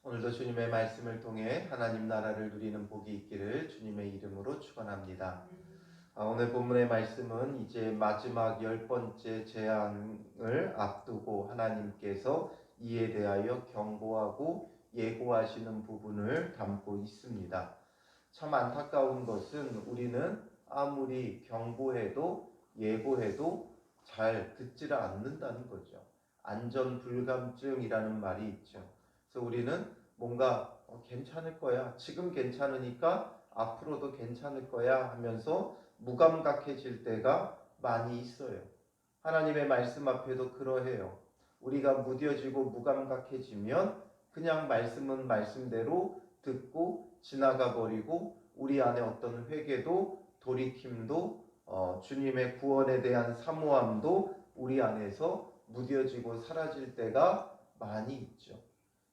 오늘도 주님의 말씀을 통해 하나님 나라를 누리는 복이 있기를 주님의 이름으로 축원합니다. 오늘 본문의 말씀은 이제 마지막 10번째 재앙을 앞두고 하나님께서 이에 대하여 경고하고 예고하시는 부분을 담고 있습니다. 참 안타까운 것은 우리는 아무리 경고해도 예고해도 잘 듣지를 않는다는 거죠. 안전불감증이라는 말이 있죠. 그래서 우리는 뭔가 괜찮을 거야, 지금 괜찮으니까 앞으로도 괜찮을 거야 하면서 무감각해질 때가 많이 있어요. 하나님의 말씀 앞에도 그러해요. 우리가 무뎌지고 무감각해지면 그냥 말씀은 말씀대로 듣고 지나가 버리고 우리 안에 어떤 회개도 돌이킴도 주님의 구원에 대한 사모함도 우리 안에서 무뎌지고 사라질 때가 많이 있죠.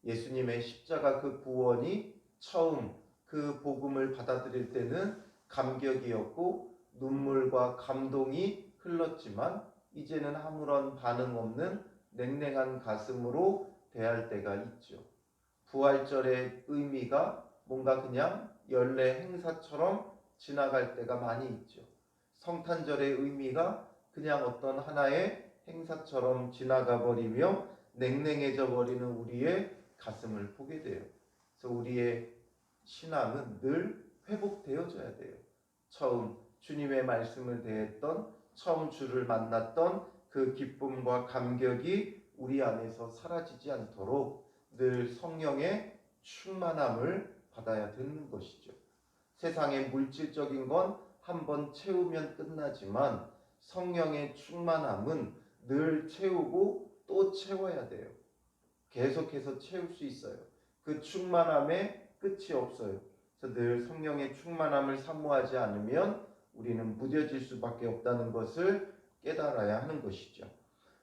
예수님의 십자가 그 구원이 처음 그 복음을 받아들일 때는 감격이었고 눈물과 감동이 흘렀지만 이제는 아무런 반응 없는 냉랭한 가슴으로 대할 때가 있죠. 부활절의 의미가 뭔가 그냥 연례 행사처럼 지나갈 때가 많이 있죠. 성탄절의 의미가 그냥 어떤 하나의 행사처럼 지나가 버리며 냉랭해져 버리는 우리의 가슴을 보게 돼요. 그래서 우리의 신앙은 늘 회복되어져야 돼요. 처음 주님의 말씀을 대했던, 처음 주를 만났던 그 기쁨과 감격이 우리 안에서 사라지지 않도록 늘 성령의 충만함을 받아야 되는 것이죠. 세상의 물질적인 건 한번 채우면 끝나지만 성령의 충만함은 늘 채우고 또 채워야 돼요. 계속해서 채울 수 있어요. 그 충만함에 끝이 없어요. 그래서 늘 성령의 충만함을 사모하지 않으면 우리는 무뎌질 수밖에 없다는 것을 깨달아야 하는 것이죠.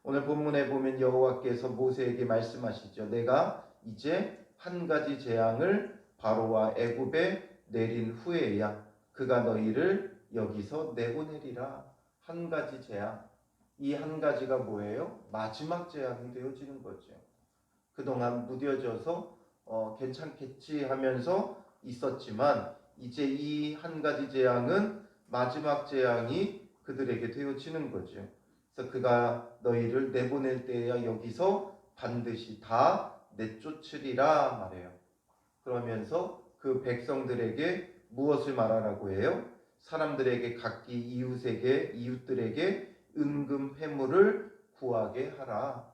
오늘 본문에 보면 여호와께서 모세에게 말씀하시죠. 내가 이제 한 가지 재앙을 바로와 애굽에 내린 후에야 그가 너희를 여기서 내보내리라. 한 가지 재앙. 이 한 가지가 뭐예요? 마지막 재앙이 되어지는 거죠. 그동안 무뎌져서 괜찮겠지 하면서 있었지만 이제 이 한 가지 재앙은 마지막 재앙이 그들에게 되어지는 거죠. 그래서 그가 너희를 내보낼 때야 여기서 반드시 다 내쫓으리라 말해요. 그러면서 그 백성들에게 무엇을 말하라고 해요? 사람들에게 각기 이웃들에게 은금 패물을 구하게 하라.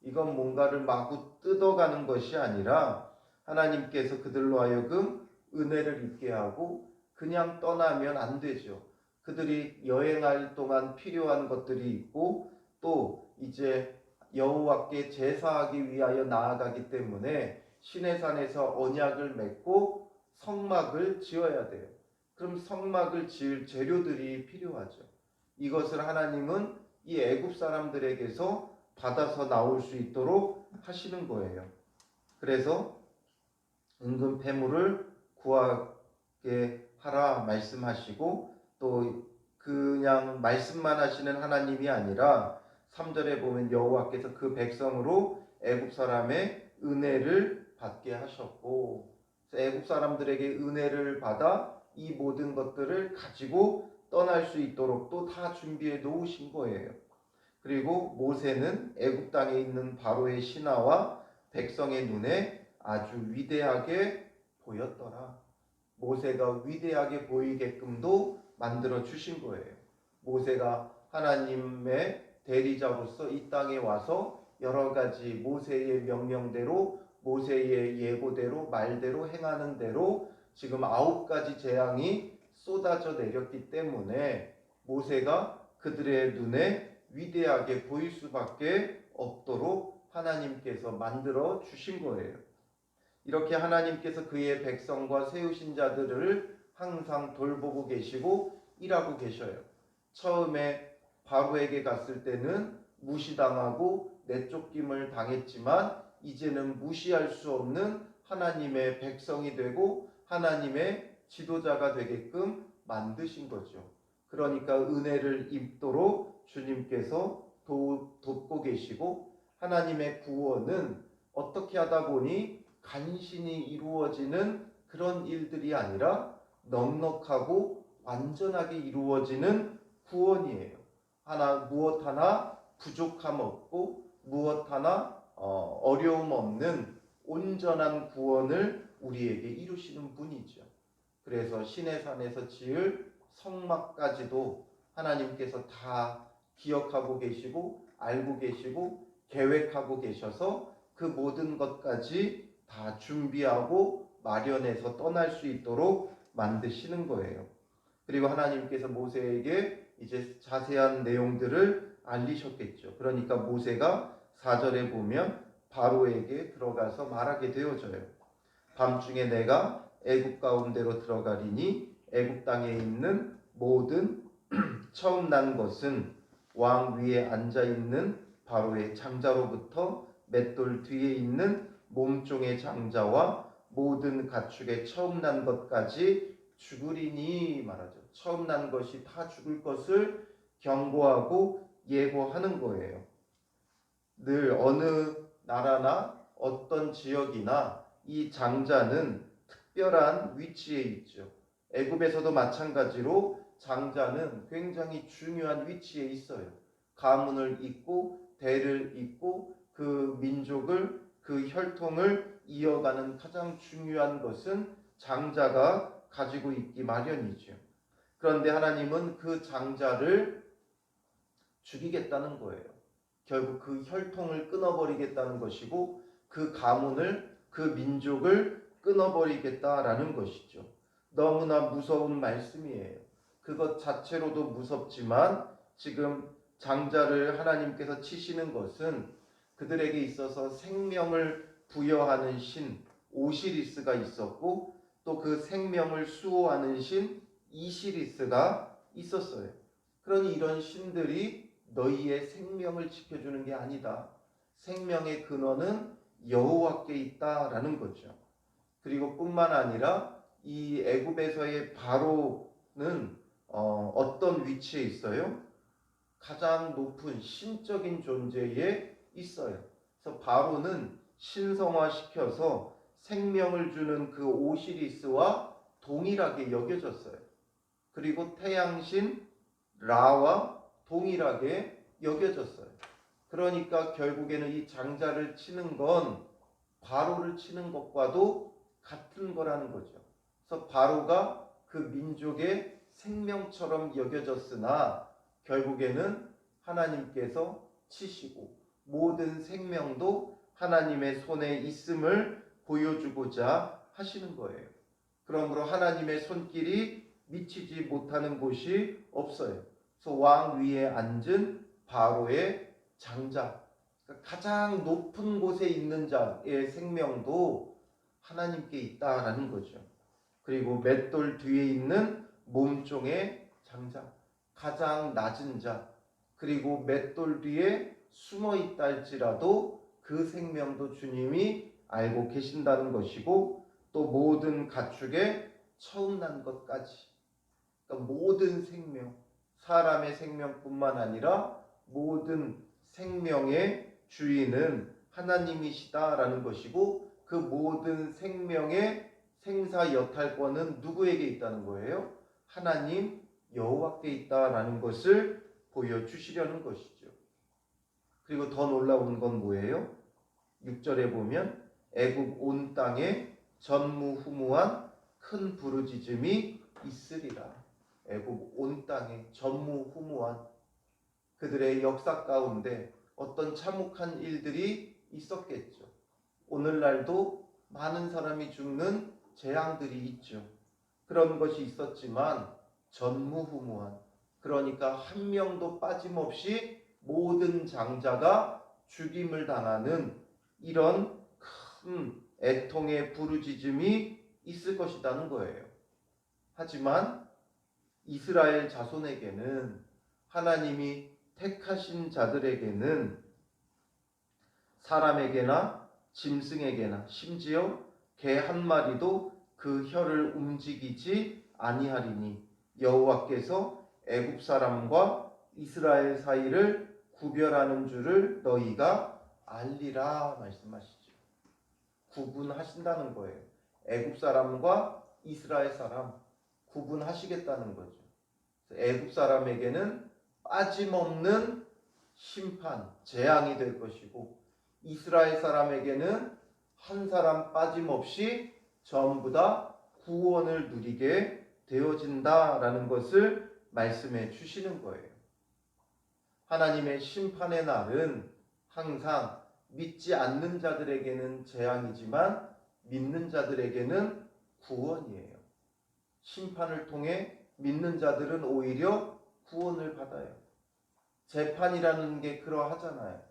이건 뭔가를 마구 뜯어가는 것이 아니라 하나님께서 그들로 하여금 은혜를 입게 하고 그냥 떠나면 안 되죠. 그들이 여행할 동안 필요한 것들이 있고 또 이제 여호와께 제사하기 위하여 나아가기 때문에 시내산에서 언약을 맺고 성막을 지어야 돼요. 그럼 성막을 지을 재료들이 필요하죠. 이것을 하나님은 이 애굽 사람들에게서 받아서 나올 수 있도록 하시는 거예요. 그래서 은금 패물을 구하게 하라 말씀하시고 또 그냥 말씀만 하시는 하나님이 아니라 3절에 보면 여호와께서 그 백성으로 애굽 사람의 은혜를 받게 하셨고 애굽 사람들에게 은혜를 받아 이 모든 것들을 가지고 떠날 수 있도록 또 다 준비해 놓으신 거예요. 그리고 모세는 애굽 땅에 있는 바로의 신하와 백성의 눈에 아주 위대하게 보였더라. 모세가 위대하게 보이게끔도 만들어 주신 거예요. 모세가 하나님의 대리자로서 이 땅에 와서 여러 가지 모세의 명령대로 모세의 예고대로 말대로 행하는 대로 지금 9가지 재앙이 쏟아져 내렸기 때문에 모세가 그들의 눈에 위대하게 보일 수밖에 없도록 하나님께서 만들어 주신 거예요. 이렇게 하나님께서 그의 백성과 세우신 자들을 항상 돌보고 계시고 일하고 계셔요. 처음에 바로에게 갔을 때는 무시당하고 내쫓김을 당했지만 이제는 무시할 수 없는 하나님의 백성이 되고 하나님의 지도자가 되게끔 만드신 거죠. 그러니까 은혜를 입도록 주님께서 돕고 계시고 하나님의 구원은 어떻게 하다 보니 간신히 이루어지는 그런 일들이 아니라 넉넉하고 완전하게 이루어지는 구원이에요. 무엇 하나 부족함 없고 무엇 하나 어려움 없는 온전한 구원을 우리에게 이루시는 분이죠. 그래서 신의 산에서 지을 성막까지도 하나님께서 다 기억하고 계시고 알고 계시고 계획하고 계셔서 그 모든 것까지 다 준비하고 마련해서 떠날 수 있도록 만드시는 거예요. 그리고 하나님께서 모세에게 이제 자세한 내용들을 알리셨겠죠. 그러니까 모세가 4절에 보면 바로에게 들어가서 말하게 되어져요. 밤중에 내가 애굽 가운데로 들어가리니 애굽 땅에 있는 모든 처음 난 것은 왕 위에 앉아 있는 바로의 장자로부터 맷돌 뒤에 있는 몸종의 장자와 모든 가축의 처음 난 것까지 죽으리니 말하죠. 처음 난 것이 다 죽을 것을 경고하고 예고하는 거예요. 늘 어느 나라나 어떤 지역이나 이 장자는 특별한 위치에 있죠. 애굽에서도 마찬가지로 장자는 굉장히 중요한 위치에 있어요. 가문을 잇고 대를 잇고 그 민족을 그 혈통을 이어가는 가장 중요한 것은 장자가 가지고 있기 마련이죠. 그런데 하나님은 그 장자를 죽이겠다는 거예요. 결국 그 혈통을 끊어버리겠다는 것이고 그 가문을 그 민족을 끊어버리겠다라는 것이죠. 너무나 무서운 말씀이에요. 그것 자체로도 무섭지만 지금 장자를 하나님께서 치시는 것은 그들에게 있어서 생명을 부여하는 신 오시리스가 있었고 또 그 생명을 수호하는 신 이시리스가 있었어요. 그러니 이런 신들이 너희의 생명을 지켜주는 게 아니다. 생명의 근원은 여호와께 있다라는 거죠. 그리고 뿐만 아니라 이 애굽에서의 바로는 어떤 위치에 있어요? 가장 높은 신적인 존재에 있어요. 그래서 바로는 신성화시켜서 생명을 주는 그 오시리스와 동일하게 여겨졌어요. 그리고 태양신 라와 동일하게 여겨졌어요. 그러니까 결국에는 이 장자를 치는 건 바로를 치는 것과도 같은 거라는 거죠. 그래서 바로가 그 민족의 생명처럼 여겨졌으나 결국에는 하나님께서 치시고 모든 생명도 하나님의 손에 있음을 보여주고자 하시는 거예요. 그러므로 하나님의 손길이 미치지 못하는 곳이 없어요. 그래서 왕 위에 앉은 바로의 장자, 가장 높은 곳에 있는 자의 생명도 하나님께 있다라는 거죠. 그리고 맷돌 뒤에 있는 몸종의 장자, 가장 낮은 자, 그리고 맷돌 뒤에 숨어 있다 할지라도 그 생명도 주님이 알고 계신다는 것이고 또 모든 가축의 처음 난 것까지, 그러니까 모든 생명, 사람의 생명뿐만 아니라 모든 생명의 주인은 하나님이시다라는 것이고 그 모든 생명의 생사 여탈권은 누구에게 있다는 거예요? 하나님 여호와께 있다라는 것을 보여주시려는 것이죠. 그리고 더 놀라운 건 뭐예요? 6절에 보면 애굽 온 땅에 전무후무한 큰 부르짖음이 있으리라. 애굽 온 땅에 전무후무한 그들의 역사 가운데 어떤 참혹한 일들이 있었겠죠. 오늘날도 많은 사람이 죽는 재앙들이 있죠. 그런 것이 있었지만 전무후무한, 그러니까 한 명도 빠짐없이 모든 장자가 죽임을 당하는 이런 큰 애통의 부르짖음이 있을 것이라는 거예요. 하지만 이스라엘 자손에게는, 하나님이 택하신 자들에게는, 사람에게나 짐승에게나 심지어 개 한 마리도 그 혀를 움직이지 아니하리니 여호와께서 애굽 사람과 이스라엘 사이를 구별하는 줄을 너희가 알리라 말씀하시죠. 구분하신다는 거예요. 애굽 사람과 이스라엘 사람 구분하시겠다는 거죠. 애굽 사람에게는 빠짐없는 심판, 재앙이 될 것이고, 이스라엘 사람에게는 한 사람 빠짐없이 전부 다 구원을 누리게 되어진다라는 것을 말씀해 주시는 거예요. 하나님의 심판의 날은 항상 믿지 않는 자들에게는 재앙이지만 믿는 자들에게는 구원이에요. 심판을 통해 믿는 자들은 오히려 구원을 받아요. 재판이라는 게 그러하잖아요.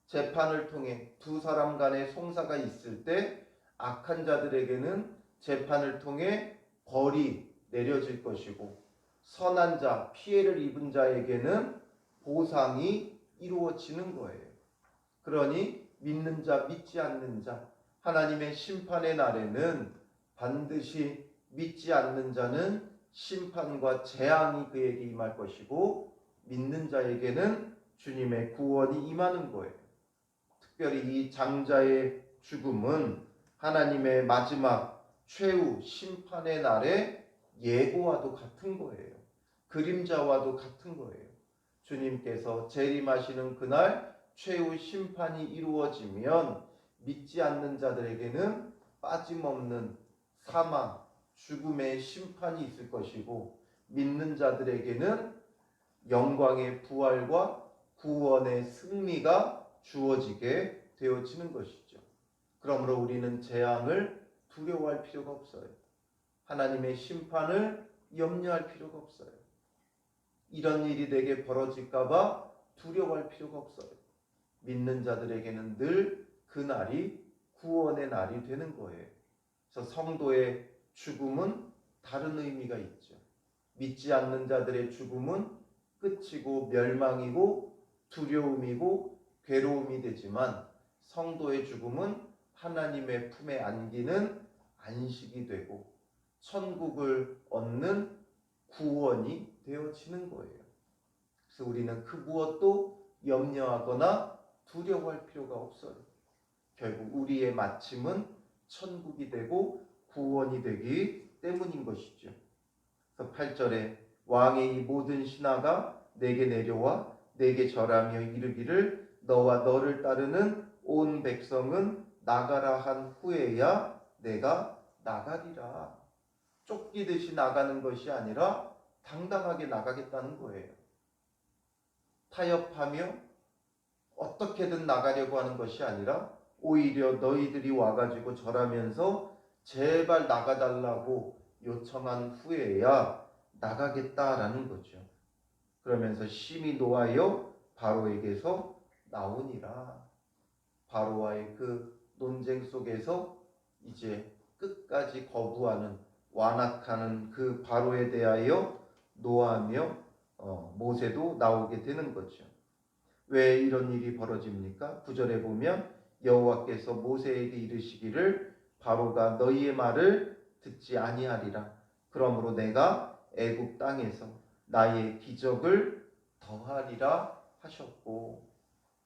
재판을 통해 두 사람 간의 송사가 있을 때 악한 자들에게는 재판을 통해 벌이 내려질 것이고, 선한 자, 피해를 입은 자에게는 보상이 이루어지는 거예요. 그러니 믿는 자, 믿지 않는 자, 하나님의 심판의 날에는 반드시 믿지 않는 자는 심판과 재앙이 그에게 임할 것이고, 믿는 자에게는 주님의 구원이 임하는 거예요. 특별히 이 장자의 죽음은 하나님의 마지막 최후 심판의 날의 예고와도 같은 거예요. 그림자와도 같은 거예요. 주님께서 재림하시는 그날 최후 심판이 이루어지면 믿지 않는 자들에게는 빠짐없는 사망, 죽음의 심판이 있을 것이고, 믿는 자들에게는 영광의 부활과 구원의 승리가 주어지게 되어지는 것이죠. 그러므로 우리는 재앙을 두려워할 필요가 없어요. 하나님의 심판을 염려할 필요가 없어요. 이런 일이 내게 벌어질까 봐 두려워할 필요가 없어요. 믿는 자들에게는 늘 그날이 구원의 날이 되는 거예요. 그래서 성도의 죽음은 다른 의미가 있죠. 믿지 않는 자들의 죽음은 끝이고 멸망이고 두려움이고 괴로움이 되지만, 성도의 죽음은 하나님의 품에 안기는 안식이 되고 천국을 얻는 구원이 되어지는 거예요. 그래서 우리는 그 무엇도 염려하거나 두려워할 필요가 없어요. 결국 우리의 마침은 천국이 되고 구원이 되기 때문인 것이죠. 그래서 8절에 왕의 이 모든 신하가 내게 내려와 내게 절하며 이르기를 너와 너를 따르는 온 백성은 나가라 한 후에야 내가 나가리라. 쫓기듯이 나가는 것이 아니라 당당하게 나가겠다는 거예요. 타협하며 어떻게든 나가려고 하는 것이 아니라 오히려 너희들이 와가지고 절하면서 제발 나가달라고 요청한 후에야 나가겠다라는 거죠. 그러면서 심히 노하여 바로에게서 나오니라. 바로와의 그 논쟁 속에서 이제 끝까지 거부하는, 완악하는 그 바로에 대하여 노하며 모세도 나오게 되는 거죠. 왜 이런 일이 벌어집니까? 9절에 보면 여호와께서 모세에게 이르시기를 바로가 너희의 말을 듣지 아니하리라. 그러므로 내가 애굽 땅에서 나의 기적을 더하리라 하셨고,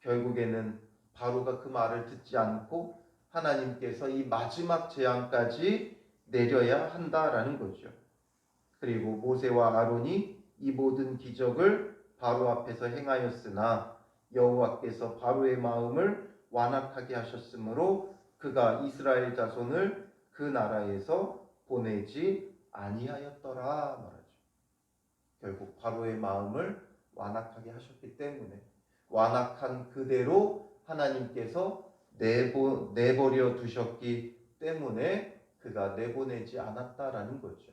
결국에는 바로가 그 말을 듣지 않고 하나님께서 이 마지막 재앙까지 내려야 한다라는 거죠. 그리고 모세와 아론이 이 모든 기적을 바로 앞에서 행하였으나 여호와께서 바로의 마음을 완악하게 하셨으므로 그가 이스라엘 자손을 그 나라에서 보내지 아니하였더라 말하죠. 결국 바로의 마음을 완악하게 하셨기 때문에, 완악한 그대로 하나님께서 내버려 두셨기 때문에 그가 내보내지 않았다라는 거죠.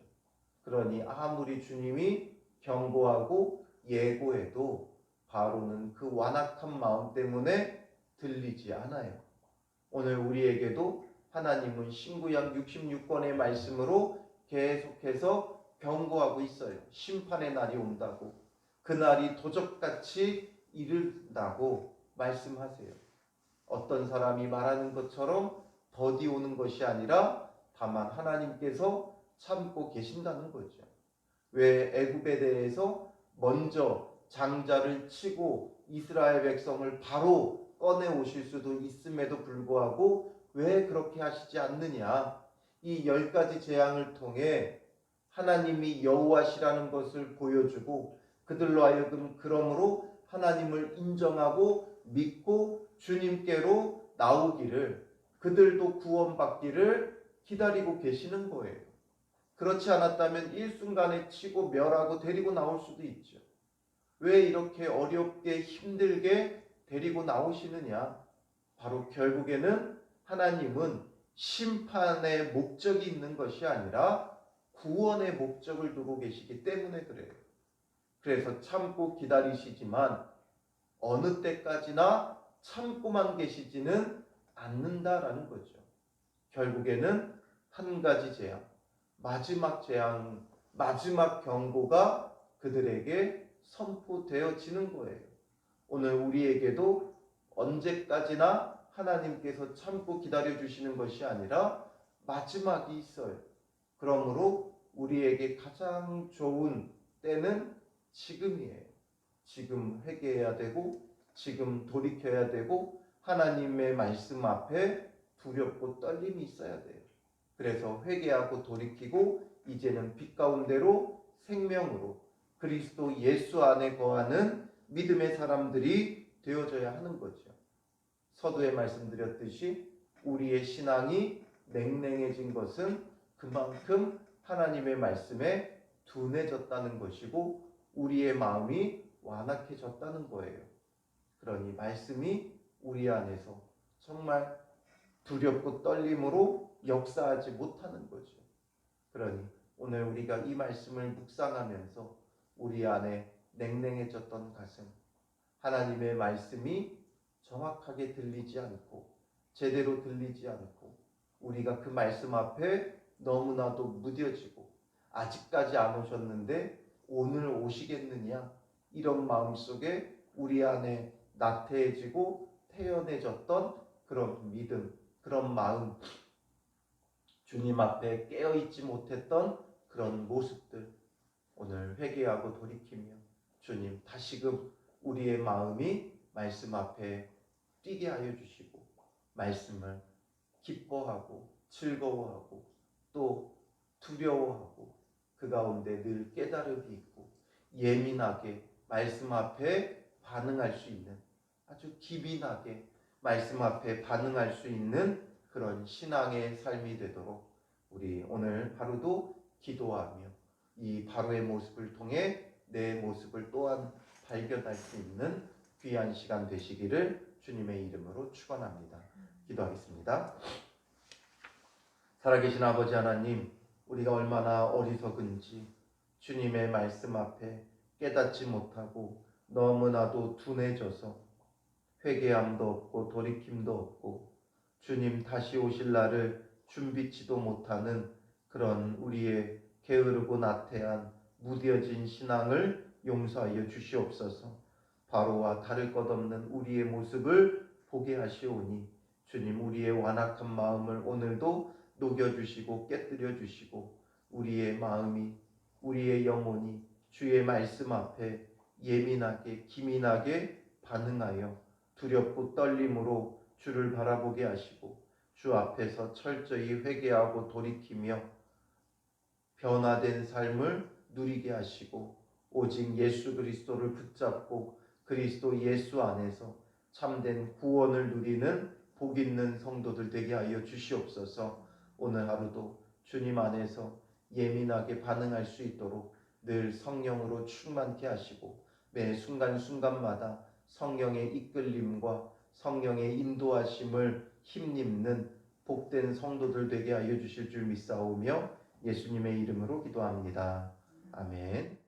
그러니 아무리 주님이 경고하고 예고해도 바로는 그 완악한 마음 때문에 들리지 않아요. 오늘 우리에게도 하나님은 신구약 66권의 말씀으로 계속해서 경고하고 있어요. 심판의 날이 온다고, 그날이 도적같이 이른다고 말씀하세요. 어떤 사람이 말하는 것처럼 더디 오는 것이 아니라 다만 하나님께서 참고 계신다는 거죠. 왜 애굽에 대해서 먼저 장자를 치고 이스라엘 백성을 바로 꺼내 오실 수도 있음에도 불구하고 왜 그렇게 하시지 않느냐? 이 10가지 재앙을 통해 하나님이 여호와시라는 것을 보여주고 그들로 하여금 그러므로 하나님을 인정하고 믿고 주님께로 나오기를, 그들도 구원받기를 기다리고 계시는 거예요. 그렇지 않았다면 일순간에 치고 멸하고 데리고 나올 수도 있죠. 왜 이렇게 어렵게 힘들게 데리고 나오시느냐? 바로 결국에는 하나님은 심판의 목적이 있는 것이 아니라 구원의 목적을 두고 계시기 때문에 그래요. 그래서 참고 기다리시지만 어느 때까지나 참고만 계시지는 않는다라는 거죠. 결국에는 한 가지 재앙, 마지막 재앙, 마지막 경고가 그들에게 선포되어지는 거예요. 오늘 우리에게도 언제까지나 하나님께서 참고 기다려주시는 것이 아니라 마지막이 있어요. 그러므로 우리에게 가장 좋은 때는 지금이에요. 지금 회개해야 되고 지금 돌이켜야 되고 하나님의 말씀 앞에 두렵고 떨림이 있어야 돼요. 그래서 회개하고 돌이키고 이제는 빛 가운데로 생명으로 그리스도 예수 안에 거하는 믿음의 사람들이 되어져야 하는 거죠. 서두에 말씀드렸듯이 우리의 신앙이 냉랭해진 것은 그만큼 하나님의 말씀에 둔해졌다는 것이고 우리의 마음이 완악해졌다는 거예요. 그러니 말씀이 우리 안에서 정말 두렵고 떨림으로 역사하지 못하는 거죠. 그러니 오늘 우리가 이 말씀을 묵상하면서 우리 안에 냉랭해졌던 가슴, 하나님의 말씀이 정확하게 들리지 않고 제대로 들리지 않고 우리가 그 말씀 앞에 너무나도 무뎌지고 아직까지 안 오셨는데 오늘 오시겠느냐, 이런 마음속에 우리 안에 나태해지고 태연해졌던 그런 믿음, 그런 마음, 주님 앞에 깨어있지 못했던 그런 모습들, 오늘 회개하고 돌이키며 주님 다시금 우리의 마음이 말씀 앞에 뛰게 하여 주시고 말씀을 기뻐하고 즐거워하고 또 두려워하고 그 가운데 늘 깨달음이 있고 예민하게 말씀 앞에 반응할 수 있는, 아주 기민하게 말씀 앞에 반응할 수 있는 그런 신앙의 삶이 되도록 우리 오늘 하루도 기도하며 이 바로의 모습을 통해 내 모습을 또한 발견할 수 있는 귀한 시간 되시기를 주님의 이름으로 축원합니다. 기도하겠습니다. 살아계신 아버지 하나님, 우리가 얼마나 어리석은지 주님의 말씀 앞에 깨닫지 못하고 너무나도 둔해져서 회개함도 없고 돌이킴도 없고 주님 다시 오실 날을 준비치도 못하는 그런 우리의 게으르고 나태한 무뎌진 신앙을 용서하여 주시옵소서. 바로와 다를 것 없는 우리의 모습을 보게 하시오니 주님 우리의 완악한 마음을 오늘도 녹여주시고 깨뜨려 주시고 우리의 마음이, 우리의 영혼이 주의 말씀 앞에 예민하게 기민하게 반응하여 두렵고 떨림으로 주를 바라보게 하시고 주 앞에서 철저히 회개하고 돌이키며 변화된 삶을 누리게 하시고 오직 예수 그리스도를 붙잡고 그리스도 예수 안에서 참된 구원을 누리는 복 있는 성도들 되게 하여 주시옵소서. 오늘 하루도 주님 안에서 예민하게 반응할 수 있도록 늘 성령으로 충만케 하시고 매 순간순간마다 성령의 이끌림과 성령의 인도하심을 힘입는 복된 성도들 되게 하여 주실 줄 믿사오며 예수님의 이름으로 기도합니다. 아멘.